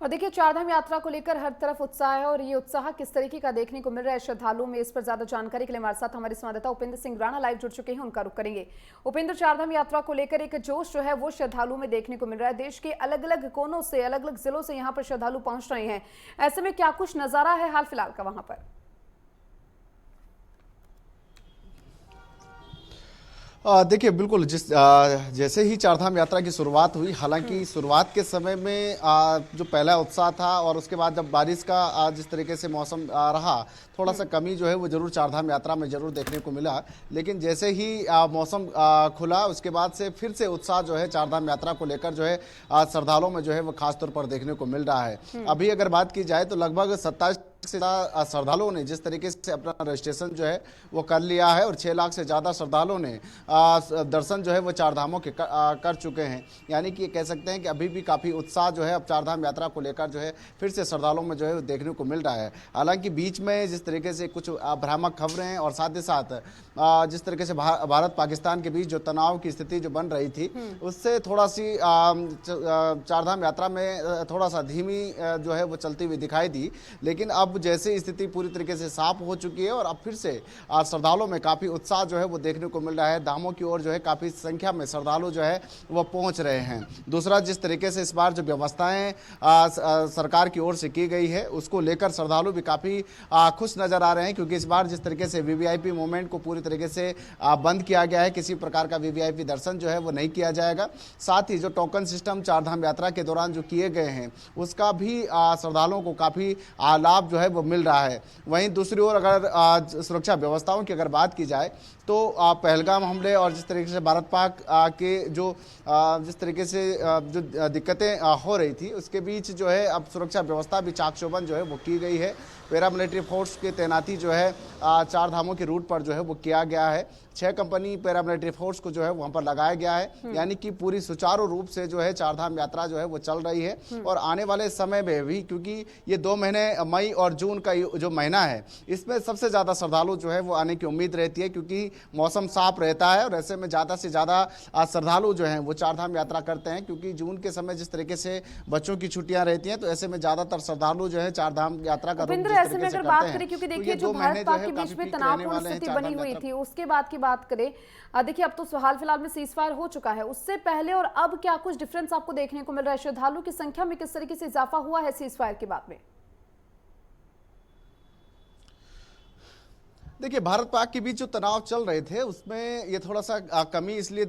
और देखिए, चारधाम यात्रा को लेकर हर तरफ उत्साह है और ये उत्साह किस तरीके का देखने को मिल रहा है श्रद्धालुओं में, इस पर ज्यादा जानकारी के लिए हमारे साथ हमारे संवाददाता उपेंद्र सिंह राणा लाइव जुड़ चुके हैं। उनका रुख करेंगे। उपेंद्र, चारधाम यात्रा को लेकर एक जोश जो है वो श्रद्धालुओं में देखने को मिल रहा है। देश के अलग अलग कोनों से, अलग अलग जिलों से यहाँ पर श्रद्धालु पहुंच रहे हैं। ऐसे में क्या कुछ नजारा है हाल फिलहाल का वहां पर? देखिए, बिल्कुल जैसे ही चारधाम यात्रा की शुरुआत हुई, हालांकि शुरुआत के समय में जो पहला उत्साह था और उसके बाद जब बारिश का जिस तरीके से मौसम रहा, थोड़ा सा कमी जो है वो जरूर चारधाम यात्रा में जरूर देखने को मिला। लेकिन जैसे ही मौसम खुला, उसके बाद से फिर से उत्साह जो है चारधाम यात्रा को लेकर जो है श्रद्धालुओं में जो है वो खासतौर पर देखने को मिल रहा है। अभी अगर बात की जाए तो लगभग 27 से ज्यादा श्रद्धालुओं ने जिस तरीके से अपना रजिस्ट्रेशन जो है वो कर लिया है और 6 लाख से ज्यादा श्रद्धालुओं ने दर्शन जो है वो चार धामों के कर चुके हैं। यानी कि कह सकते हैं कि अभी भी काफी उत्साह जो है अब चारधाम यात्रा को लेकर जो है फिर से श्रद्धालुओं में जो है देखने को मिल रहा है। हालांकि बीच में जिस तरीके से कुछ भ्रामक खबरें और साथ ही साथ जिस तरीके से भारत पाकिस्तान के बीच जो तनाव की स्थिति जो बन रही थी, उससे थोड़ा सी चारधाम यात्रा में थोड़ा सा धीमी जो है वो चलती हुई दिखाई दी। लेकिन अब जैसे स्थिति पूरी तरीके से साफ हो चुकी है और अब फिर से श्रद्धालुओं में काफी उत्साह जो है वो देखने को मिल रहा है। धामों की ओर जो है काफी संख्या में श्रद्धालु जो है वो पहुंच रहे हैं। दूसरा, जिस तरीके से इस बार जो व्यवस्थाएं सरकार की ओर से की गई है, उसको लेकर श्रद्धालु भी काफी खुश नजर आ रहे हैं, क्योंकि इस बार जिस तरीके से वीवीआईपी मूवमेंट को पूरी तरीके से बंद किया गया है, किसी प्रकार का वीवीआईपी दर्शन जो है वो नहीं किया जाएगा। साथ ही जो टोकन सिस्टम चारधाम यात्रा के दौरान जो किए गए हैं, उसका भी श्रद्धालुओं को काफी लाभ जो है वो मिल रहा है। वहीं दूसरी ओर अगर सुरक्षा व्यवस्थाओं की अगर बात की जाए तो पहलगाम हमले और जिस तरीके से भारत पाक के जो जिस तरीके से जो दिक्कतें हो रही थी, उसके बीच जो है अब सुरक्षा व्यवस्था भी चाक चौबंद जो है वो की गई है। पैरामिलिट्री फोर्स की तैनाती जो है चार धामों के रूट पर जो है वो किया गया है। 6 कंपनी पैरामिलिट्री फोर्स को जो है वहां पर लगाया गया है। यानी कि पूरी सुचारू रूप से जो है चारधाम यात्रा जो है वो चल रही है। और आने वाले समय में भी, क्योंकि ये 2 महीने मई और जून का जो महीना है, इसमें सबसे ज्यादा श्रद्धालु जो है वो आने की उम्मीद रहती है, क्योंकि मौसम साफ रहता है और ऐसे में ज्यादा से ज्यादा श्रद्धालु जो है वो चारधाम यात्रा करते हैं। क्योंकि जून के समय जिस तरीके से बच्चों की छुट्टियां रहती हैं, तो ऐसे में ज्यादातर श्रद्धालु जो है चारधाम यात्रा का ऐसे में अगर बात करें, क्योंकि देखिए जो भारत पाक के बीच में तनावपूर्ण स्थिति बनी हुई थी, उसके बाद की बात करें, देखिए अब तो हाल फिलहाल में सीज फायर हो चुका है, उससे पहले और अब क्या कुछ डिफरेंस आपको देखने को मिल रहा है? श्रद्धालु की संख्या में किस तरीके से इजाफा हुआ है सीज फायर के बाद में? देखिए, भारत पाक के बीच जो तनाव चल रहे थे, उसमें ये थोड़ा सा कमी इसलिए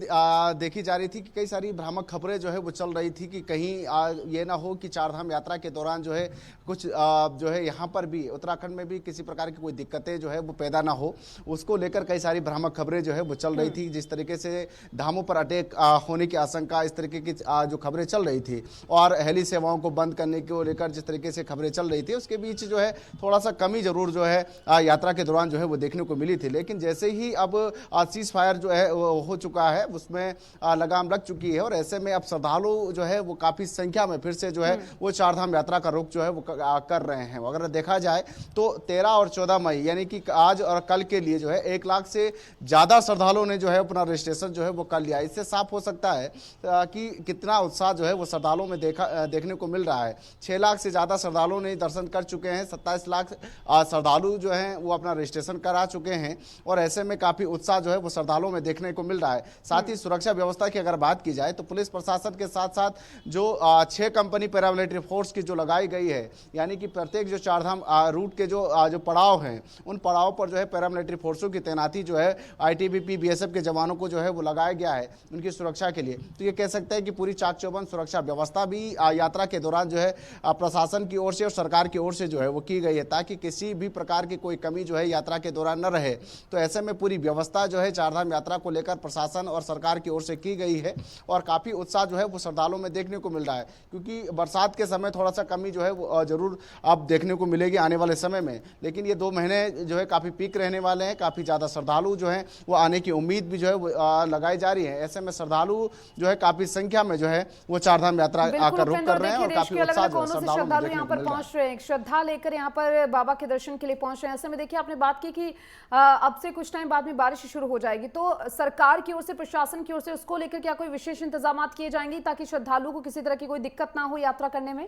देखी जा रही थी कि कई सारी भ्रामक खबरें जो है वो चल रही थी कि कहीं ये ना हो कि चारधाम यात्रा के दौरान जो है कुछ जो है यहाँ पर भी उत्तराखंड में भी किसी प्रकार की कोई दिक्कतें जो है वो पैदा ना हो। उसको लेकर कई सारी भ्रामक खबरें जो है वो चल रही थी। जिस तरीके से धामों पर अटैक होने की आशंका, इस तरीके की जो खबरें चल रही थी, और हेली सेवाओं को बंद करने को लेकर जिस तरीके से खबरें चल रही थी, उसके बीच जो है थोड़ा सा कमी जरूर जो है यात्रा के दौरान जो है देखने को मिली थी। लेकिन जैसे ही अब सीज फायर जो है हो चुका है, उसमें लगाम लग चुकी है और ऐसे में अब श्रद्धालु जो है वो काफी संख्या में फिर से जो है वो चारधाम यात्रा का रुख जो है वो कर रहे हैं। अगर देखा जाए तो 13 और 14 मई यानी कि आज और कल के लिए जो है 1 लाख से ज्यादा श्रद्धालुओं ने जो है अपना रजिस्ट्रेशन जो है वो कर लिया। इससे साफ हो सकता है कि कितना उत्साह जो है वो श्रद्धालुओं में देखने को मिल रहा है। 6 लाख से ज्यादा श्रद्धालुओं ने दर्शन कर चुके हैं। 27 लाख श्रद्धालु जो है वो अपना रजिस्ट्रेशन करा चुके हैं और ऐसे में काफी उत्साह जो है वो श्रद्धालुओं में देखने को मिल रहा है। साथ ही सुरक्षा व्यवस्था की अगर बात की जाए तो पुलिस प्रशासन के साथ साथ जो 6 कंपनी पैरामिलिट्री फोर्स की जो लगाई गई है, यानी कि प्रत्येक जो चारधाम रूट के जो पड़ाव हैं, उन पड़ाव पर जो है पैरामिलिट्री फोर्सों की तैनाती जो है आईटीबीपी बीएसएफ के जवानों को जो है वो लगाया गया है उनकी सुरक्षा के लिए। तो ये कह सकते हैं कि पूरी चाक चौबंद सुरक्षा व्यवस्था भी यात्रा के दौरान जो है प्रशासन की ओर से और सरकार की ओर से जो है वो की गई है, ताकि किसी भी प्रकार की कोई कमी जो है यात्रा के दौरान न रहे। तो ऐसे में पूरी व्यवस्था जो है चारधाम यात्रा को लेकर प्रशासन और सरकार की ओर से की गई है और काफी उत्साह जो है वो श्रद्धालुओं में देखने को मिल रहा है। क्योंकि बरसात के समय थोड़ा सा कमी जो है वो जरूर अब देखने को मिलेगी आने वाले समय में, लेकिन ये 2 महीने जो है काफी पीक रहने वाले हैं। काफी ज्यादा श्रद्धालु जो है वो आने की उम्मीद भी जो है वो लगाई जा रही है। ऐसे में श्रद्धालु जो है काफी संख्या में जो है वो चारधाम यात्रा आकर रुक कर रहे हैं और काफी उत्साह जो है श्रद्धालु यहाँ पर पहुंच रहे हैं, श्रद्धा लेकर यहाँ पर बाबा के दर्शन के लिए पहुंच रहे हैं। ऐसे में देखिए, आपने बात की कि अब से कुछ टाइम बाद में बारिश शुरू हो जाएगी, तो सरकार की ओर से, प्रशासन की ओर से उसको लेकर क्या कोई विशेष इंतजाम किए जाएंगे ताकि श्रद्धालुओं को किसी तरह की कोई दिक्कत ना हो यात्रा करने में?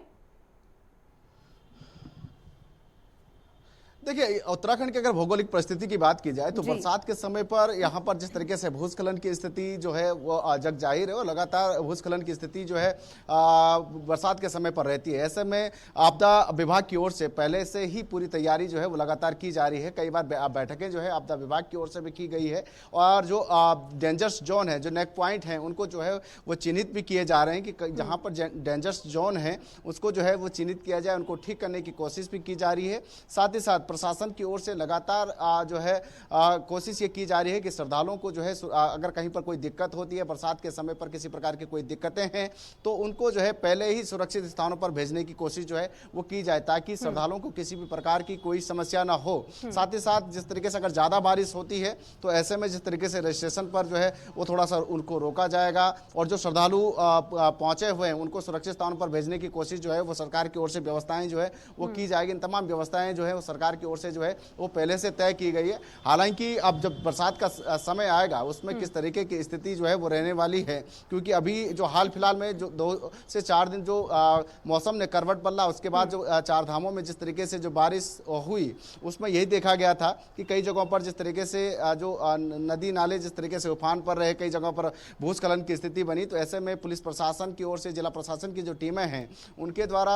देखिए, उत्तराखंड की अगर भौगोलिक परिस्थिति की बात की जाए तो जी। बरसात के समय पर यहाँ पर जिस तरीके से भूस्खलन की स्थिति जो है वो जग जाहिर है, और लगातार भूस्खलन की स्थिति जो है बरसात के समय पर रहती है। ऐसे में आपदा विभाग की ओर से पहले से ही पूरी तैयारी जो है वो लगातार की जा रही है। कई बार बैठकें जो है आपदा विभाग की ओर से भी की गई है, और जो डेंजरस जोन है, जो नेक पॉइंट है, उनको जो है वो चिन्हित भी किए जा रहे हैं कि जहाँ पर डेंजरस जोन है उसको जो है वो चिन्हित किया जाए, उनको ठीक करने की कोशिश भी की जा रही है। साथ ही साथ प्रशासन की ओर से लगातार जो है कोशिश ये की जा रही है कि श्रद्धालुओं को जो है अगर कहीं पर कोई दिक्कत होती है, बरसात के समय पर किसी प्रकार की कोई दिक्कतें हैं, तो उनको जो है पहले ही सुरक्षित स्थानों पर भेजने की कोशिश जो है वो की जाए, ताकि श्रद्धालुओं को किसी भी प्रकार की कोई समस्या ना हो। साथ ही साथ जिस तरीके से अगर ज़्यादा बारिश होती है तो ऐसे में जिस तरीके से रजिस्ट्रेशन पर जो है वो थोड़ा सा उनको रोका जाएगा, और जो श्रद्धालु पहुंचे हुए हैं उनको सुरक्षित स्थानों पर भेजने की कोशिश जो है वो सरकार की ओर से व्यवस्थाएं जो है वो की जाएगी। इन तमाम व्यवस्थाएं जो है वो सरकार की ओर से जो है वो पहले से तय की गई है। हालांकि अब जब बरसात का समय आएगा उसमें किस तरीके की स्थिति जो है वो रहने वाली है, क्योंकि अभी जो हाल फिलहाल में जो 2 से 4 दिन जो मौसम ने करवट बदला, उसके बाद जो चार धामों में जिस तरीके से जो बारिश हुई उसमें यही देखा गया था कि कई जगहों पर जिस तरीके से जो नदी नाले जिस तरीके से उफान पर रहे, कई जगहों पर भूस्खलन की स्थिति बनी। तो ऐसे में पुलिस प्रशासन की ओर से, जिला प्रशासन की जो टीमें हैं उनके द्वारा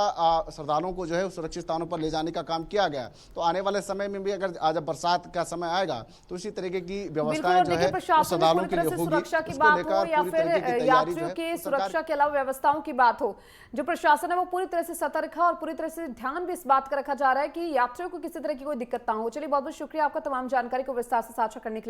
श्रद्धालुओं को जो है सुरक्षित स्थानों पर ले जाने का काम किया गया। तो आने वाले समय में भी अगर जब बरसात का समय आएगा तो इसी तरीके की व्यवस्थाएं जो है श्रद्धालुओं के लिए होगी। सुरक्षा की उसको बात लेकर हो या पूरी फिर तरीके की तैयारी जो यात्रियों है की सरकार सुरक्षा के अलावा व्यवस्थाओं की बात हो, जो प्रशासन है वो पूरी तरह से सतर्क है और पूरी तरह से ध्यान भी इस बात का रखा जा रहा है कि यात्रियों को किसी तरह की कोई दिक्कत ना हो। चलिए, बहुत बहुत शुक्रिया आपका तमाम जानकारी को विस्तार से साझा करने के लिए।